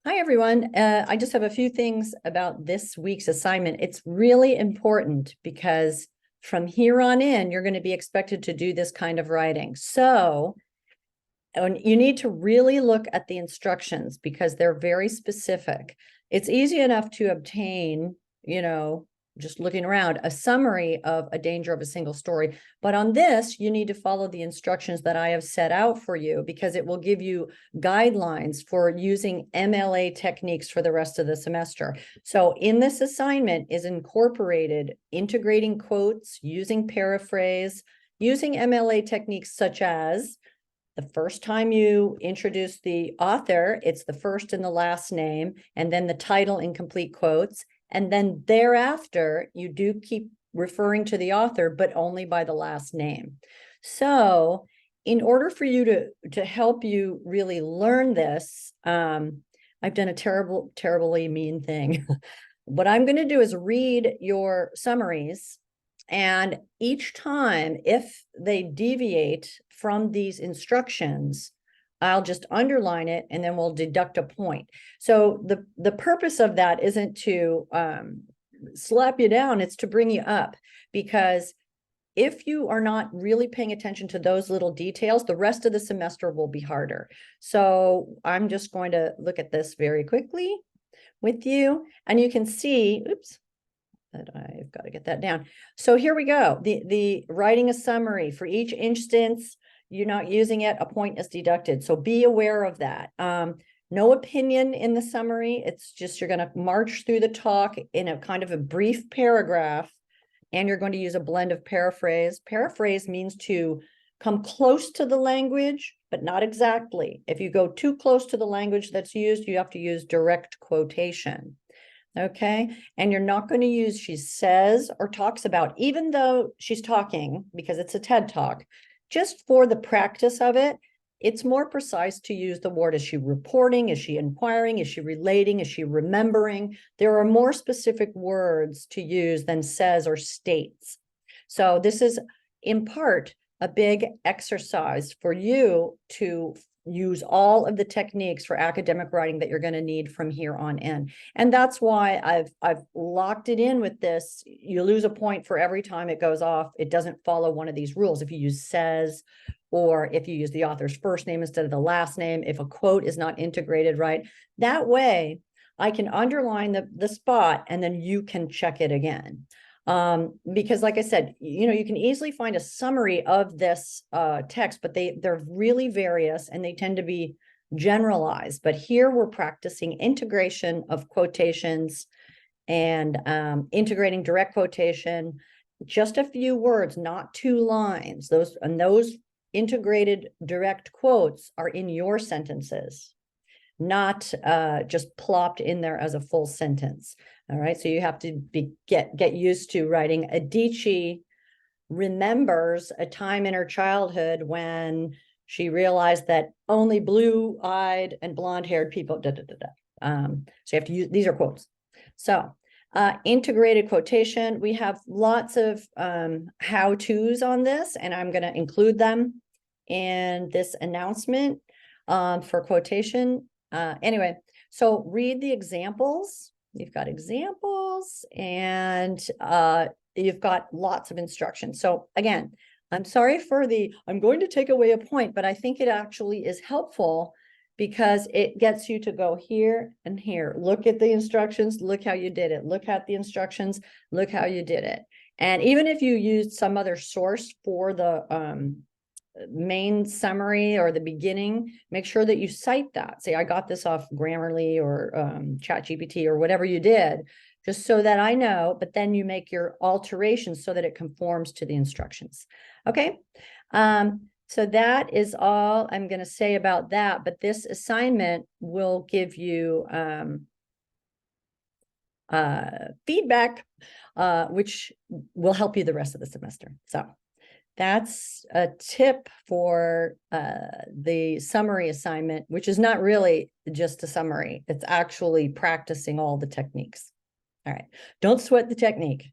Hi, everyone. I just have a few things about this week's assignment. It's really important because from here on in, you're going to be expected to do this kind of writing. So you need to really look at the instructions because they're very specific. It's easy enough to obtain, just looking around, a summary of a danger of a single story. But on this, you need to follow the instructions that I have set out for you because it will give you guidelines for using MLA techniques for the rest of the semester. So in this assignment is incorporated integrating quotes, using paraphrase, using MLA techniques such as the first time you introduce the author, it's the first and the last name, and then the title in complete quotes. And then thereafter, you do keep referring to the author, but only by the last name. So in order for you to help you really learn this, I've done a terribly mean thing. What I'm going to do is read your summaries, and each time, if they deviate from these instructions, I'll just underline it and then we'll deduct a point. So the purpose of that isn't to slap you down, it's to bring you up, because if you are not really paying attention to those little details, the rest of the semester will be harder. So I'm just going to look at this very quickly with you, and you can see, oops, that I've got to get that down. So here we go. The writing a summary for each instance. You're not using it, a point is deducted. So be aware of that. No opinion in the summary. It's just you're going to march through the talk in a kind of a brief paragraph, and you're going to use a blend of paraphrase. Paraphrase means to come close to the language, but not exactly. If you go too close to the language that's used, you have to use direct quotation. Okay. And you're not going to use she says or talks about, even though she's talking, because it's a TED Talk. Just for the practice of it, it's more precise to use the word. Is she reporting? Is she inquiring? Is she relating? Is she remembering? There are more specific words to use than says or states. So this is in part a big exercise for you to use all of the techniques for academic writing that you're going to need from here on in. And that's why I've locked it in with this. You lose a point for every time it goes off. It doesn't follow one of these rules. If you use says, or if you use the author's first name instead of the last name, if a quote is not integrated right, that way I can underline the spot and then you can check it again. Because like I said, you can easily find a summary of this text, but they're really various and they tend to be generalized. But here we're practicing integration of quotations and integrating direct quotation, just a few words, not 2 lines. Those integrated direct quotes are in your sentences, not just plopped in there as a full sentence. All right, so you have to get used to writing. Adichie remembers a time in her childhood when she realized that only blue-eyed and blonde-haired people. So you have to use, these are quotes. So integrated quotation. We have lots of how-tos on this, and I'm going to include them in this announcement for quotation. Anyway, so read the examples. You've got examples and you've got lots of instructions. So again, I'm sorry for I'm going to take away a point, but I think it actually is helpful because it gets you to go here and here. Look at the instructions, look how you did it. Look at the instructions, look how you did it. And even if you used some other source for the main summary or the beginning, make sure that you cite that. Say, I got this off Grammarly or ChatGPT or whatever you did, just so that I know, but then you make your alterations so that it conforms to the instructions. Okay. So that is all I'm going to say about that, but this assignment will give you feedback, which will help you the rest of the semester. So that's a tip for the summary assignment, which is not really just a summary. It's actually practicing all the techniques. All right. Don't sweat the technique.